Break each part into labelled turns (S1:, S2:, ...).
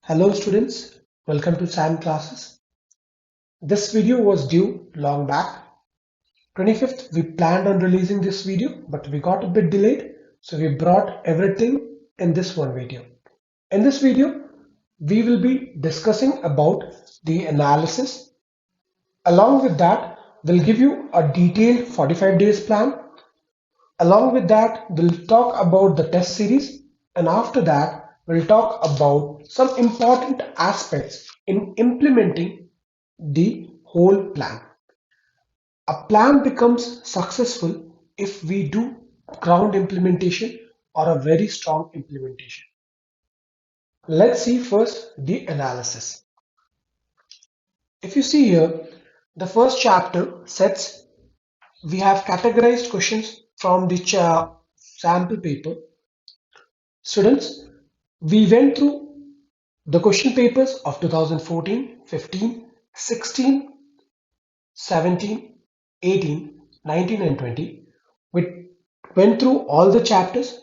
S1: Hello students, welcome to SAM classes. This video was due long back. 25th we planned on releasing this video but we got a bit delayed, so we brought everything in this one video. In this video we will be discussing about the analysis. Along with that we'll give you a detailed 45 days plan. Along with that, we'll talk about the test series, and after that, we'll talk about some important aspects in implementing the whole plan. A plan becomes successful if we do ground implementation or a very strong implementation. Let's see first the analysis. If you see here, the first chapter sets, we have categorized questions from the sample paper. Students, we went through the question papers of 2014, 15, 16, 17, 18, 19 and 20. We went through all the chapters,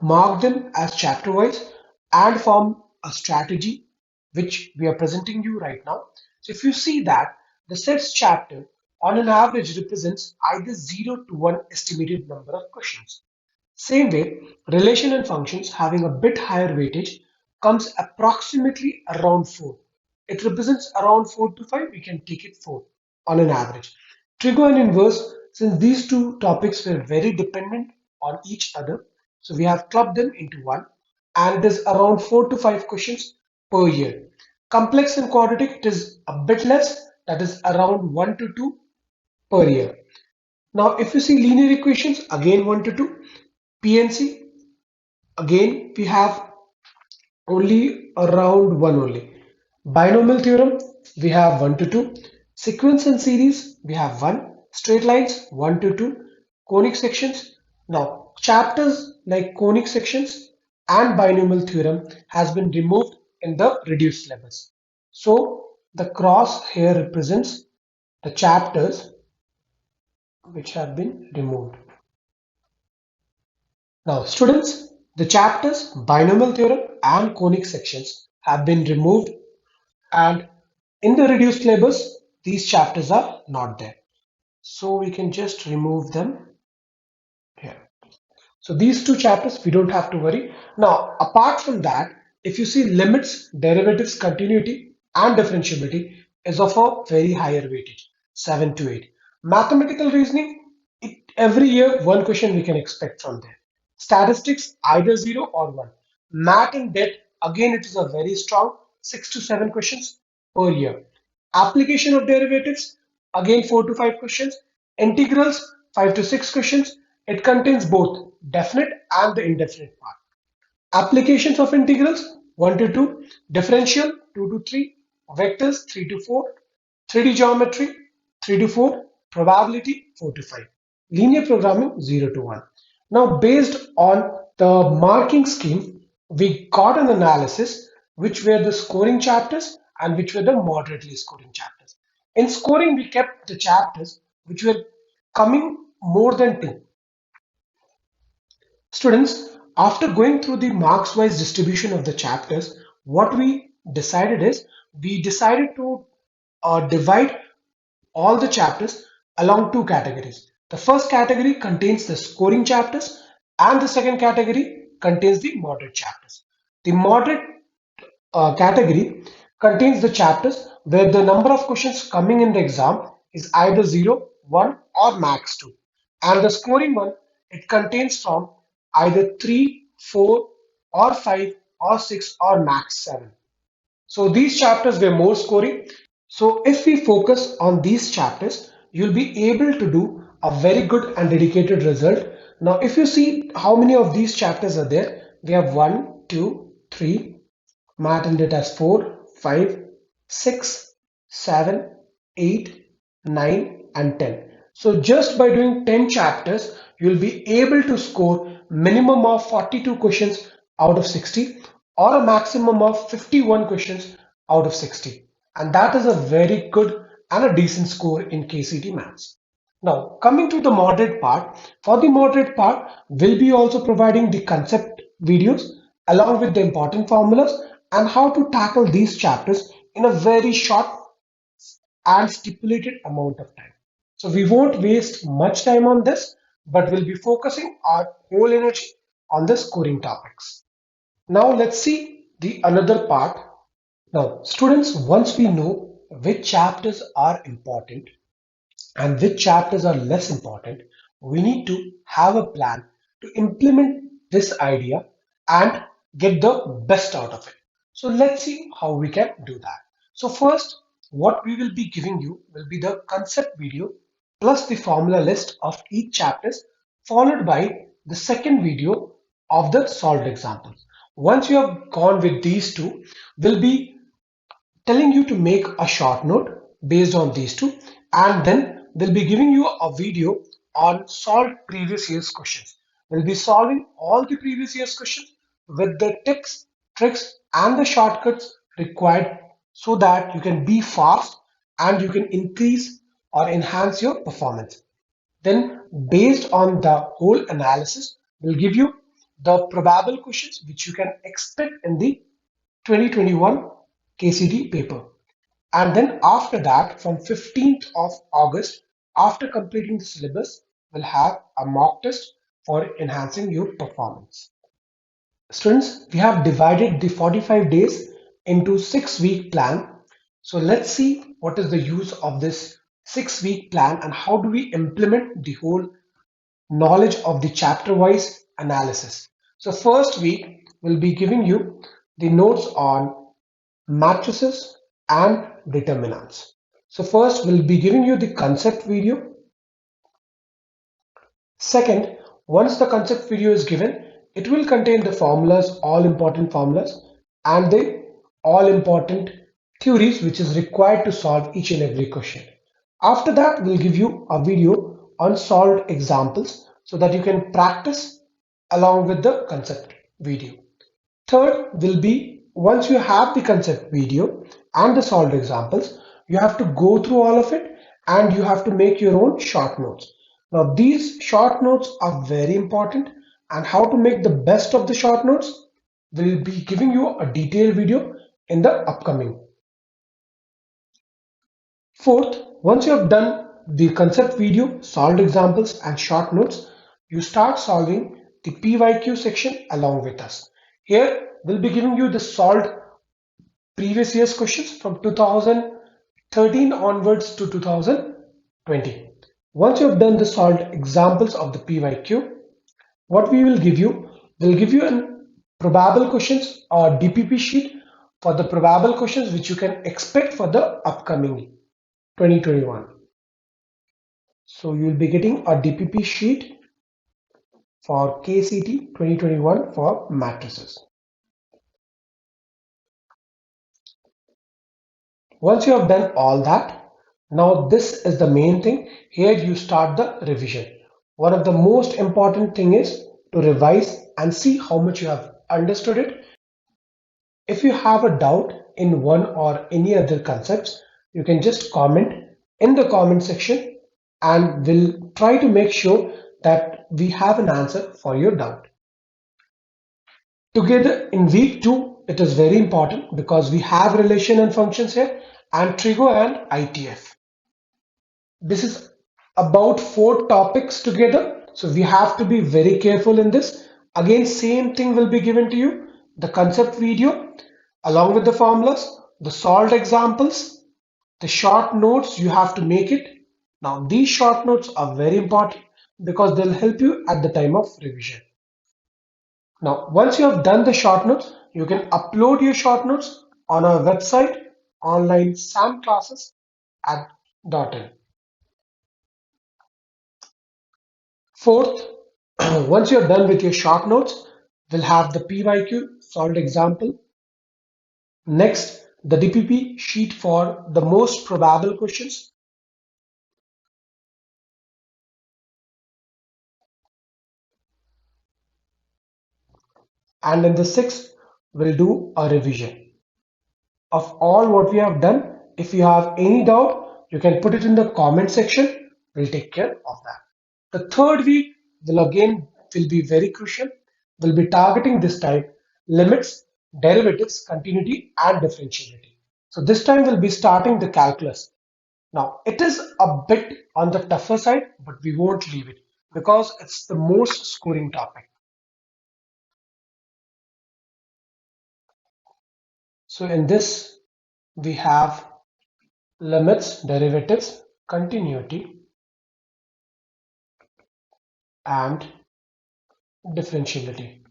S1: marked them as chapter wise and formed a strategy which we are presenting you right now. So if you see that the sets chapter on an average represents either 0 to 1 estimated number of questions. Same way, relation and functions having a bit higher weightage comes approximately around 4. It represents around 4 to 5, we can take it 4 on an average. Trigo and inverse, since these two topics were very dependent on each other, so we have clubbed them into one, and it is around 4 to 5 questions per year. Complex and quadratic, it is a bit less, that is around 1 to 2 per year. Now, if you see linear equations, again 1 to 2. PNC, again we have only around 1 only. Binomial theorem, we have 1 to 2. Sequence and series, we have 1. Straight lines, 1 to 2. Conic sections. Now, chapters like conic sections and binomial theorem has been removed in the reduced syllabus. So, the cross here represents the chapters which have been removed. Now, students, the chapters binomial theorem and conic sections have been removed, and in the reduced syllabus, these chapters are not there. So we can just remove them here. So these two chapters, we don't have to worry. Now, apart from that, if you see limits, derivatives, continuity, and differentiability is of a very higher weightage, 7 to 8. Mathematical reasoning, every year, one question we can expect from there. Statistics, either 0 or 1. Math and debt, again, it is a very strong 6 to 7 questions per year. Application of derivatives, again 4 to 5 questions. Integrals, 5 to 6 questions. It contains both definite and the indefinite part. Applications of integrals, 1 to 2. Differential, 2 to 3. Vectors, 3 to 4. 3D geometry, 3 to 4. Probability, 4 to 5. Linear programming, 0 to 1. Now, based on the marking scheme, we got an analysis which were the scoring chapters and which were the moderately scoring chapters. In scoring, we kept the chapters which were coming more than 2. Students, after going through the marks wise distribution of the chapters, what we decided is we decided to divide all the chapters along two categories. The first category contains the scoring chapters, and the second category contains the moderate chapters. The moderate category contains the chapters where the number of questions coming in the exam is either 0, 1 or max 2. And the scoring one, it contains from either 3, 4 or 5 or 6 or max 7. So these chapters were more scoring. So if we focus on these chapters, you'll be able to do a very good and dedicated result. Now, if you see how many of these chapters are there, we have 1, 2, 3, math and data as 4, 5, 6, 7, 8, 9 and 10. So just by doing 10 chapters, you'll be able to score minimum of 42 questions out of 60 or a maximum of 51 questions out of 60. And that is a very good and a decent score in KCT Maths. Now, coming to the moderate part, for the moderate part, we'll be also providing the concept videos along with the important formulas and how to tackle these chapters in a very short and stipulated amount of time. So we won't waste much time on this, but we'll be focusing our whole energy on the scoring topics. Now let's see the another part. Now, students, once we know which chapters are important and which chapters are less important, we need to have a plan to implement this idea and get the best out of it. So let's see how we can do that. So first, what we will be giving you will be the concept video plus the formula list of each chapters, followed by the second video of the solved examples. Once you have gone with these two, we'll be telling you to make a short note based on these two, and then we'll be giving you a video on solved previous year's questions. We'll be solving all the previous year's questions with the tips, tricks, and the shortcuts required so that you can be fast and you can increase or enhance your performance. Then, based on the whole analysis, we'll give you the probable questions which you can expect in the 2021 KCT paper. And then after that, from 15th of August, after completing the syllabus, we'll have a mock test for enhancing your performance. Students, we have divided the 45 days into 6-week plan. So let's see what is the use of this 6-week plan and how do we implement the whole knowledge of the chapter wise analysis. So first week will be giving you the notes on matrices and determinants. So first we'll be giving you the concept video. Second, once the concept video is given, it will contain the formulas, all important formulas, and the all important theories which is required to solve each and every question. After that, we'll give you a video on solved examples so that you can practice along with the concept video. Third will be once you have the concept video and the solved examples, you have to go through all of it and you have to make your own short notes. Now, these short notes are very important, and how to make the best of the short notes will be giving you a detailed video in the upcoming. Fourth, once you have done the concept video, solved examples, and short notes, you start solving the PYQ section along with us. Here, we'll be giving you the solved previous year's questions from 2013 onwards to 2020. Once you have done the solved examples of the PYQ, what we will give you, we'll give you an probable questions or DPP sheet for the probable questions which you can expect for the upcoming 2021. So you will be getting a DPP sheet for KCT 2021 for matrices. Once you have done all that, now this is the main thing. Here you start the revision. One of the most important thing is to revise and see how much you have understood it. If you have a doubt in one or any other concepts, you can just comment in the comment section and we'll try to make sure that we have an answer for your doubt. Together in week 2, it is very important because we have relation and functions here and trigo and ITF. This is about 4 topics together, so we have to be very careful in this. Again, same thing will be given to you, the concept video along with the formulas, the solved examples, the short notes, you have to make it. Now these short notes are very important because they'll help you at the time of revision. Now once you have done the short notes, you can upload your short notes on our website online SAM classes at .in. Fourth, once you're done with your short notes, we'll have the PYQ solved example. Next, the DPP sheet for the most probable questions. And in the sixth, we'll do a revision of all what we have done. If you have any doubt, you can put it in the comment section. We'll take care of that. The third week will be very crucial. We'll be targeting this time limits derivatives, continuity, and differentiability. So this time we'll be starting the calculus. Now, it is a bit on the tougher side, but we won't leave it because it's the most scoring topic. So in this, we have limits, derivatives, continuity, and differentiability.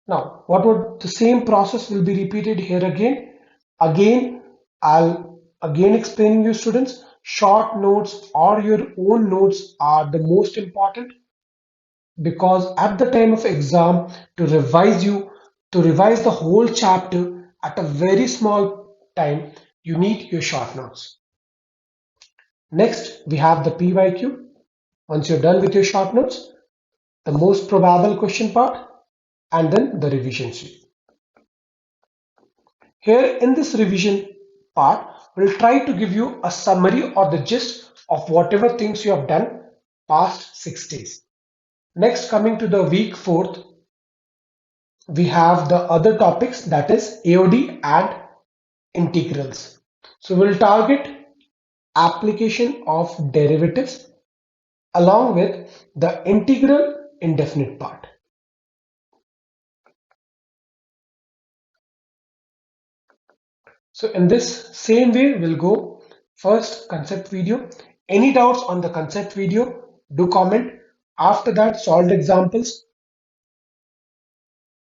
S1: Now, what would the same process will be repeated here again? Again, I'll again explain you students, short notes or your own notes are the most important because at the time of exam to revise the whole chapter at a very small time, you need your short notes. Next, we have the PYQ. Once you're done with your short notes, the most probable question part, and then the revision sheet. Here in this revision part, we'll try to give you a summary or the gist of whatever things you have done past 6 days. Next, coming to the week 4th, we have the other topics that is AOD and integrals. So we'll target application of derivatives along with the integral indefinite part. So in this same way, we'll go first concept video. Any doubts on the concept video, do comment. After that, solved examples.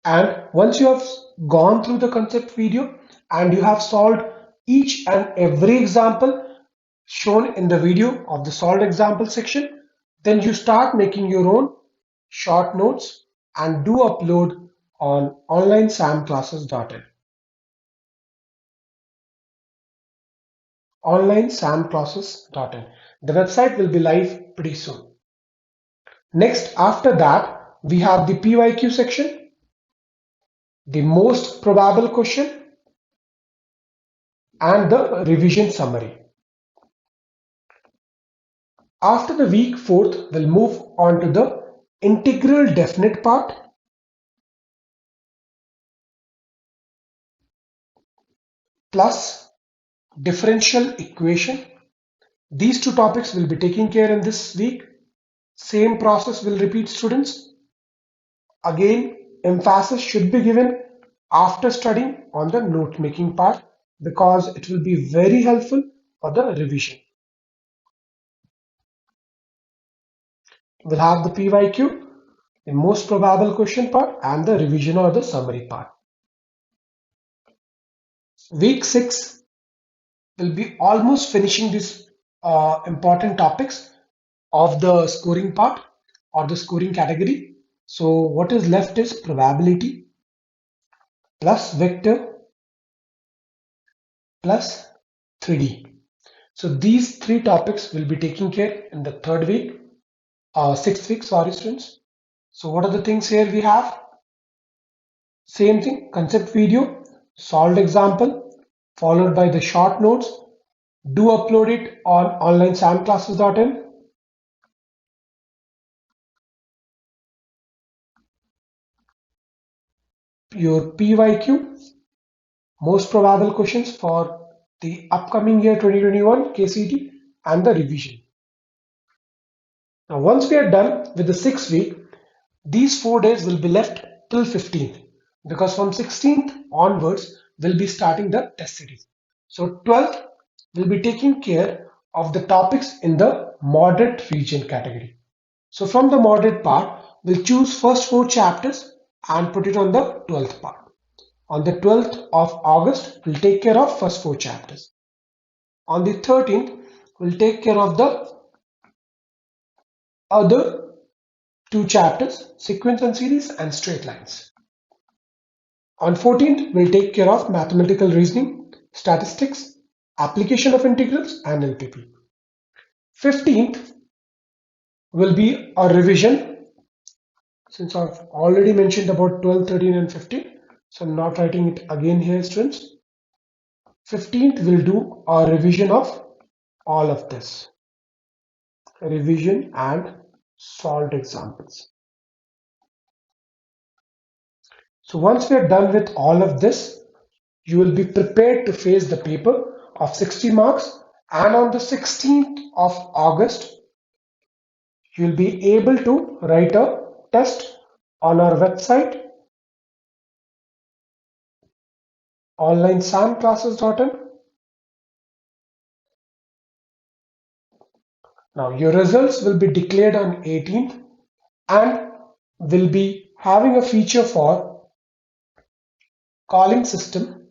S1: And once you have gone through the concept video and you have solved each and every example shown in the video of the solved example section, then you start making your own short notes and do upload on onlinesamclasses.in. onlinesamclasses.in. The website will be live pretty soon. Next, after that, we have the PYQ section, the most probable question, and the revision summary. After the week 4th, we'll move on to the integral definite part, plus differential equation. These two topics will be taken care in this week. Same process will repeat, students. Again, emphasis should be given after studying on the note making part because it will be very helpful for the revision. We'll have the PYQ, the most probable question part, and the revision or the summary part. Week 6 will be almost finishing these important topics of the scoring part or the scoring category. So what is left is probability plus vector plus 3D. So these three topics will be taken care in the third week, 6th week, sorry students. So what are the things here we have? Same thing, concept video, solved example, followed by the short notes. Do upload it on onlinesamclasses.in. Your PYQ, most probable questions for the upcoming year 2021 KCET, and the revision. Now once we are done with the 6th week, these 4 days will be left till 15th because from 16th onwards we'll be starting the test series. So 12th will be taking care of the topics in the moderate region category. So from the moderate part, we'll choose first 4 chapters and put it on the 12th part. On the 12th of August, we'll take care of first 4 chapters. On the 13th, we'll take care of the other 2 chapters, sequence and series and straight lines. On 14th, we'll take care of mathematical reasoning, statistics, application of integrals and LPP. 15th will be a revision since I've already mentioned about 12, 13 and 15. So I'm not writing it again here, students. 15th we'll do a revision of all of this. Revision and solved examples. So once we are done with all of this, you will be prepared to face the paper of 60 marks, and on the 16th of August, you will be able to write a test on our website onlinesamclasses.in. Now your results will be declared on 18th and will be having a feature for calling system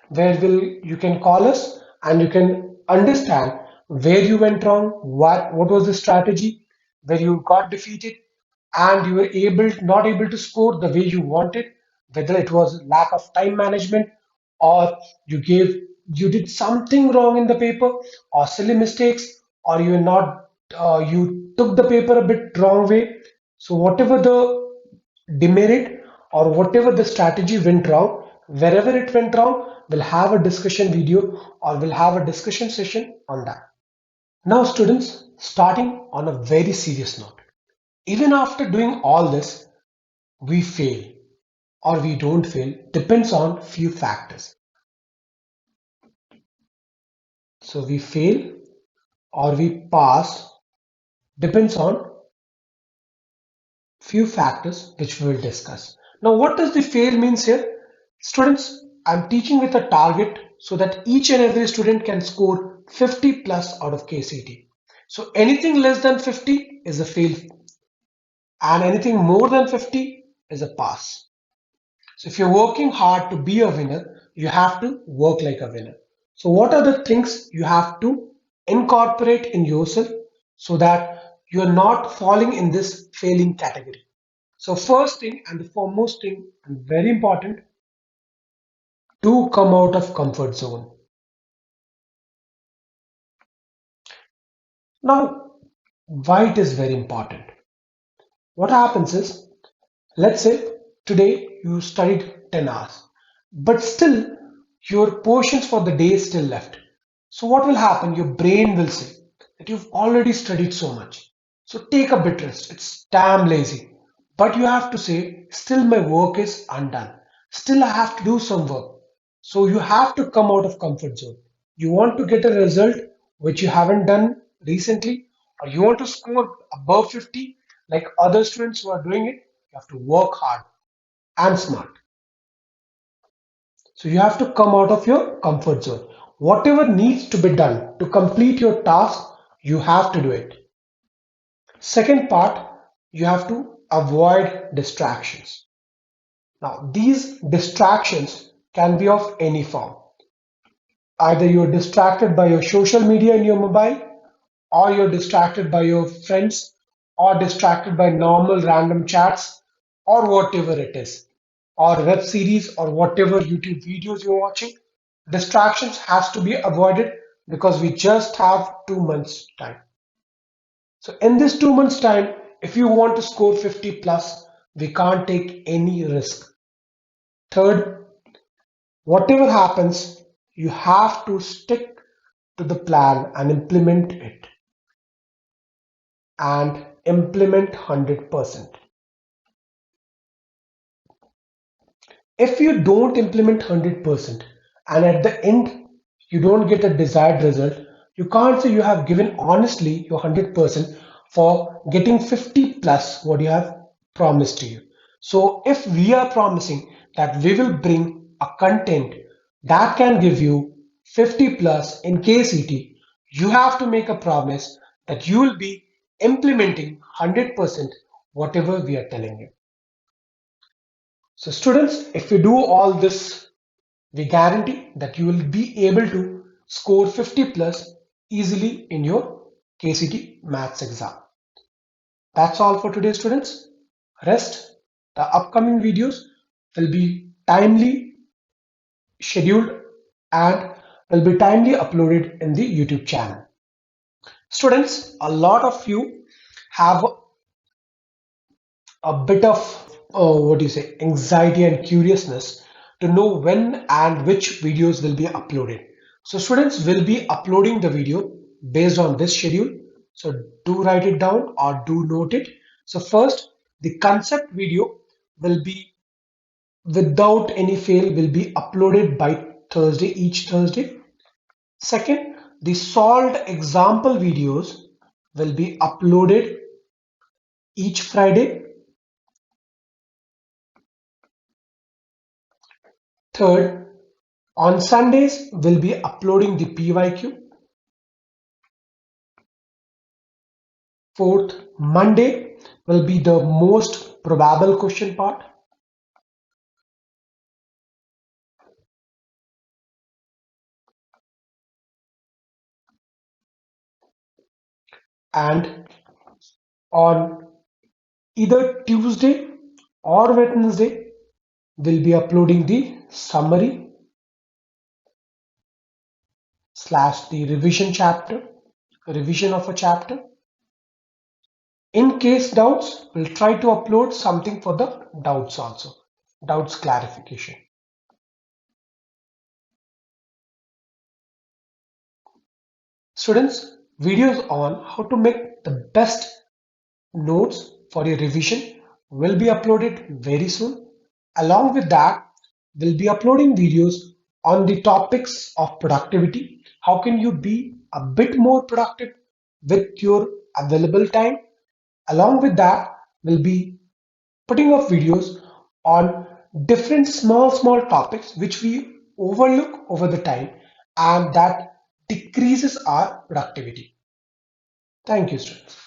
S1: where will you can call us and you can understand where you went wrong, what was the strategy, where you got defeated, and you were able not able to score the way you wanted, whether it was lack of time management or you did something wrong in the paper or silly mistakes or you were not you took the paper a bit wrong way. So whatever the demerit or whatever the strategy went wrong, wherever it went wrong, we'll have a discussion video or we'll have a discussion session on that. Now, students, starting on a very serious note, even after doing all this, we fail or we don't fail depends on few factors. So we fail or we pass depends on few factors which we will discuss. Now, what does the fail means here? Students, I'm teaching with a target so that each and every student can score 50 plus out of KCT. So anything less than 50 is a fail and anything more than 50 is a pass. So if you're working hard to be a winner, you have to work like a winner. So what are the things you have to incorporate in yourself so that you're not falling in this failing category? So first thing and the foremost thing and very important, to come out of comfort zone. Now, why it is very important? What happens is, let's say today you studied 10 hours, but still your portions for the day is still left. So what will happen? Your brain will say that you've already studied so much. So take a bit rest. It's damn lazy. But you have to say, still my work is undone. Still I have to do some work. So you have to come out of comfort zone. You want to get a result which you haven't done recently, or you want to score above 50 like other students who are doing it, you have to work hard and smart. So you have to come out of your comfort zone. Whatever needs to be done to complete your task, you have to do it. Second part, you have to avoid distractions. Now, these distractions can be of any form. Either you're distracted by your social media in your mobile, or you're distracted by your friends, or distracted by normal random chats, or whatever it is, or web series, or whatever YouTube videos you're watching. Distractions has to be avoided because we just have 2 months time. So in this 2 months time, if you want to score 50 plus, we can't take any risk. Third, whatever happens, you have to stick to the plan and implement it and implement 100%. If you don't implement 100% and at the end you don't get a desired result, you can't say you have given honestly your 100% for getting 50 plus what you have promised to you. So if we are promising that we will bring a content that can give you 50 plus in KCT, you have to make a promise that you will be implementing 100% whatever we are telling you. So students, if you do all this, we guarantee that you will be able to score 50 plus easily in your KCT maths exam. That's all for today, students. Rest, the upcoming videos will be timely scheduled and will be timely uploaded in the YouTube channel. Students, a lot of you have a bit of what do you say anxiety and curiousness to know when and which videos will be uploaded. So students will be uploading the video based on this schedule, so do write it down or do note it. So first, the concept video will be without any fail will be uploaded by Thursday, each Thursday. Second, the solved example videos will be uploaded each Friday. Third, on Sundays, we'll be uploading the PYQ. Fourth, Monday will be the most probable question part. And on either Tuesday or Wednesday, we'll be uploading the summary / the revision of a chapter. In case doubts, we'll try to upload something for the doubts also, doubts clarification. Students, videos on how to make the best notes for your revision will be uploaded very soon. Along with that, we'll be uploading videos on the topics of productivity. How can you be a bit more productive with your available time? Along with that, we'll be putting up videos on different small topics which we overlook over the time and that decreases our productivity. Thank you, students.